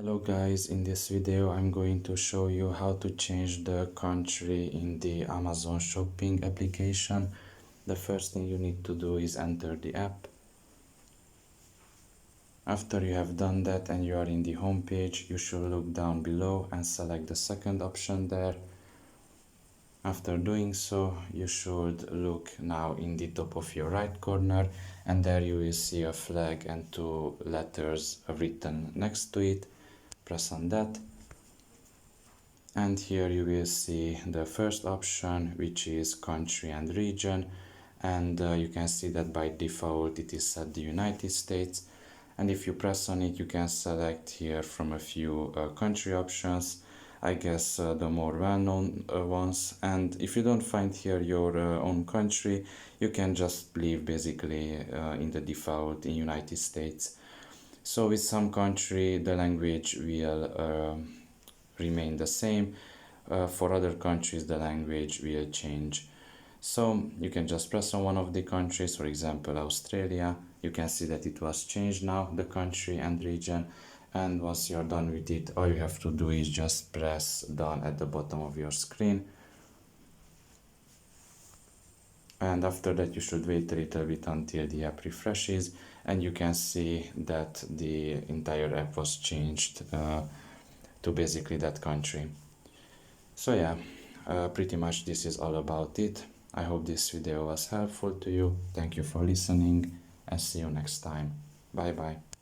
Hello guys, in this video I'm going to show you how to change the country in the Amazon shopping application. The first thing you need to do is enter the app. After you have done that and you are in the home page, you should look down below and select the second option there. After doing so, you should look now in the top of your right corner, and there you will see a flag and two letters written next to it. Press on that, and here you will see the first option, which is country and region, and you can see that by default it is set the United States. And if you press on it, you can select here from a few country options, I guess the more well-known ones. And if you don't find here your own country, you can just leave basically in the default in United States. So with some country the language will remain the same. For other countries the language will change. So you can just press on one of the countries, for example Australia. You can see that it was changed now, the country and region, and once you're done with it, all you have to do is just press done at the bottom of your screen. And after that you should wait a little bit until the app refreshes, and you can see that the entire app was changed to basically that country. So yeah, pretty much this is all about it. I hope this video was helpful to you. Thank you for listening and see you next time. Bye bye.